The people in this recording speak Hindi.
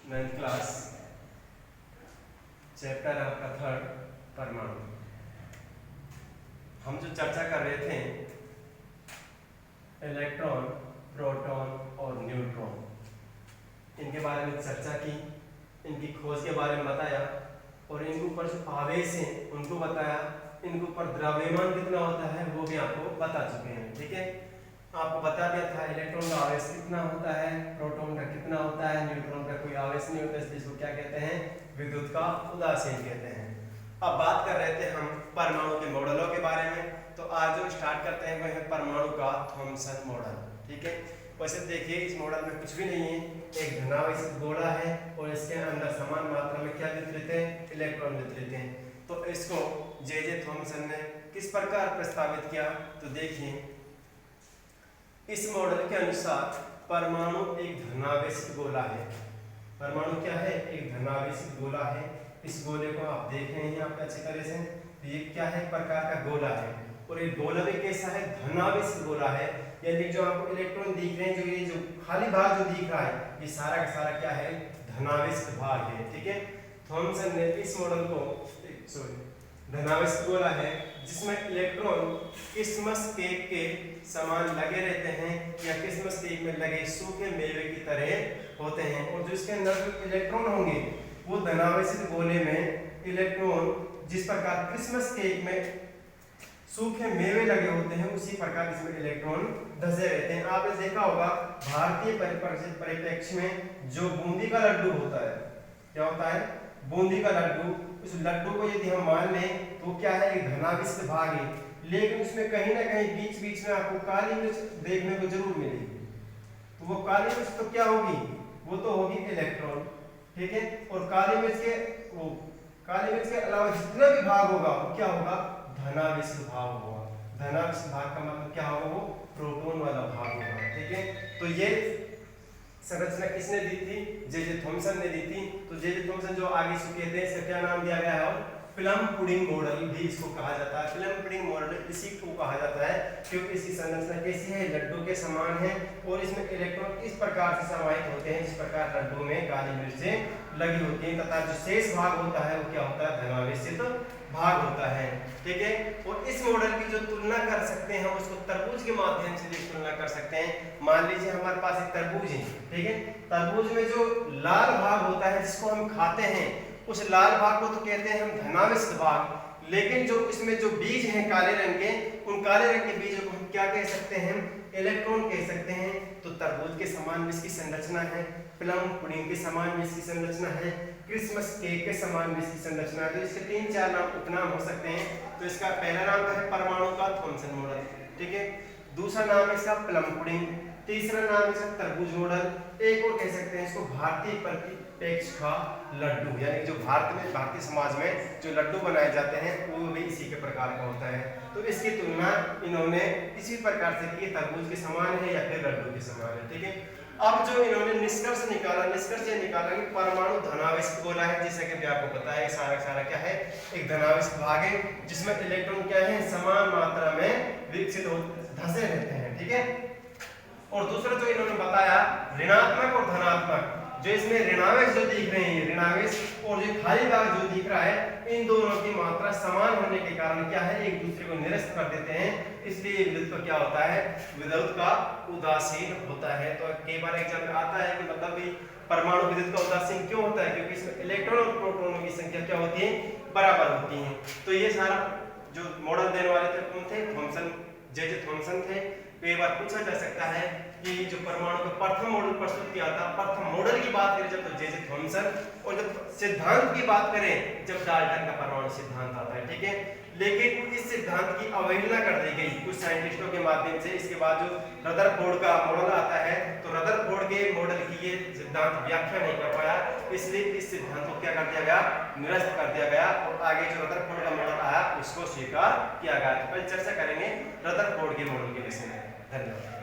9th क्लास चैप्टर आपका 3rd परमाणु। हम जो चर्चा कर रहे थे इलेक्ट्रॉन, प्रोटॉन और न्यूट्रॉन, इनके बारे में चर्चा की, इनकी खोज के बारे में बताया और इनके ऊपर जो आवेश हैं उनको बताया, इनके ऊपर द्रव्यमान कितना होता है वो भी आपको बता चुके हैं। ठीक है, आपको बता दिया था इलेक्ट्रॉन का आवेश कितना होता है, प्रोटॉन का कितना होता है, न्यूट्रॉन का कोई आवेश नहीं होता, इसलिए इसको क्या कहते हैं, विद्युत का उदासीन कहते हैं। अब बात कर रहे थे हम परमाणु के मॉडलों के बारे में, तो आज जो स्टार्ट करते हैं वह है परमाणु का थॉमसन मॉडल। ठीक है, वैसे देखिए इस मॉडल में कुछ भी नहीं है, एक धनावेशित गोला है और इसके अंदर समान मात्रा में क्या वितरित है, इलेक्ट्रॉन वितरित हैं। तो इसको जे थॉमसन ने किस प्रकार प्रस्तावित किया, तो देखिए इस मॉडल के अनुसार परमाणु एक धनावेशित गोला है। परमाणु क्या है, एक धनावेशित गोला है। इस गोले को आप देख रहे हैं आप अच्छी तरह से, तो ये क्या है, एक प्रकार का गोला है और ये गोला भी कैसा है, धनावेशित गोला है। यानी जो आपको इलेक्ट्रॉन दिख रहे हैं, जो ये जो खाली भाग जो दिख रहा है, ये सारा का सारा क्या है, धनावेशित भाग है। ठीक है, थॉमसन ने इस मॉडल को धनावेशित गोला है जिसमें इलेक्ट्रॉन क्रिसमस केक के समान लगे रहते हैं या क्रिसमस केक में लगे सूखे मेवे की तरह होते हैं, और जो इसके अंदर जो इलेक्ट्रॉन होंगे वो धनावेशित गोले में इलेक्ट्रॉन जिस प्रकार क्रिसमस केक में सूखे मेवे लगे होते हैं उसी प्रकार इसमें इलेक्ट्रॉन धसे रहते हैं। आपने देखा होगा भारतीय परिप्रेक्ष्य में जो बूंदी का लड्डू होता है, क्या होता है, बूंदी का लड्डू, उस लड्डू को यदि हम मान लें तो क्या है, एक धनावेशित भाग है, लेकिन उसमें कहीं ना कहीं बीच बीच में आपको काली मिर्च देखने को जरूर मिलेगी। तो वो काली मिर्च तो क्या होगी, वो तो होगी इलेक्ट्रॉन। ठीक है, और काली मिर्च के अलावा जितना भी भाग होगा वो क्या होगा, धनावेशित भाग होगा। धनावेशित भाग का मतलब क्या होगा, वो प्रोटॉन वाला भाग होगा। ठीक है, तो ये संरचना किसने दी थी, जे थॉमसन ने दी थी। तो जे थॉमसन जो आगे चुके थे, इसका क्या नाम दिया गया है, और प्लम पुडिंग मॉडल भी इसको कहा जाता है। प्लम पुडिंग मॉडल इसी को कहा जाता है क्योंकि इसकी संरचना कैसी है, लड्डू के समान है और इसमें इलेक्ट्रॉन इस प्रकार से समाहित होते हैं जिस प्रकार लड्डू में काली मिर्चें लगी होती हैं, तथा जो शेष भाग होता है वो क्या होता है, धनावेशित भाग होता है। ठीक है, और इस मॉडल की जो तुलना कर सकते हैं उसको तरबूज के माध्यम से भी तुलना कर सकते हैं। मान लीजिए हमारे पास एक तरबूज है, ठीक है, तरबूज में जो लाल भाग होता है जिसको हम खाते हैं, उस लाल भाग को तो कहते हैं हम धनावेशित भाग, लेकिन जो इसमें जो बीज हैं काले रंग के, उन काले रंग के बीजों को हम क्या कह सकते हैं, इलेक्ट्रॉन कह सकते हैं। तो तरबूज के समान इसकी संरचना है, प्लम पुडिंग के समान इसकी संरचना है, क्रिसमस केक के समान इसकी संरचना है। तो इसके 3-4 नाम उपनाम हो सकते हैं। तो इसका पहला नाम है परमाणु का थॉमसन मॉडल, ठीक है, दूसरा नाम है इसका प्लम पुडिंग, तीसरा नाम है इसका तरबूज मॉडल, एक और कह सकते हैं इसको भारतीय परिप्रेक्ष्य का लड्डू, यानी जो भारतीय समाज में जो लड्डू बनाए जाते हैं वो भी इसी के प्रकार का होता है। तो इसकी तुलना इन्होंने इसी प्रकार से की, तरबूज के समान है या फिर लड्डू के समान है। ठीक है, अब जो इन्होंने निष्कर्ष ये निकाला कि परमाणु धनावेशित गोला है, जैसा कि आपको पता है सारा क्या है, एक धनावेशित भाग है जिसमें इलेक्ट्रॉन क्या है, समान मात्रा में विकसित धसे रहते हैं। ठीक है, और दूसरा जो इन्होंने बताया ऋणात्मक और धनात्मक, जो इसमें ऋणावेश जो दिख रहे हैं, ऋणावेश और जो खाली भाग जो दिख रहा है, इन दोनों की मात्रा समान होने के कारण क्या है, एक दूसरे को निरस्त कर देते हैं, इसलिए विद्युत का क्या होता है, विद्युत का उदासीन होता है। तो कई बार एग्जाम में आता है कि मतलब भी परमाणु विद्युत का उदासीन क्यों होता है, क्योंकि इसमें इलेक्ट्रॉन और प्रोटॉनों की संख्या क्या होती है, बराबर होती है। तो ये सारा जो मॉडल देने वाले थे कौन थे, थॉमसन, जे थॉमसन थे। कई बार पूछा जा सकता है कि जो परमाणु का प्रथम मॉडल प्रस्तुत किया था, प्रथम मॉडल की बात करें जब तो जे थॉमसन, और जब सिद्धांत की बात करें जब डाल्टन का परमाणु सिद्धांत आता है। ठीक है, लेकिन इस सिद्धांत की अवहेलना कर दी गई कुछ साइंटिस्टों के माध्यम से। इसके बाद जो रदरफोर्ड का मॉडल आता है, तो रदरफोर्ड के मॉडल की ये सिद्धांत व्याख्या नहीं कर पाया, इसलिए इस सिद्धांत को क्या कर दिया गया, निरस्त कर दिया गया, और आगे जो रदरफोर्ड का मॉडल आया उसको स्वीकार किया गया। तो कल चर्चा करेंगे रदरफोर्ड के मॉडल के विषय में। धन्यवाद।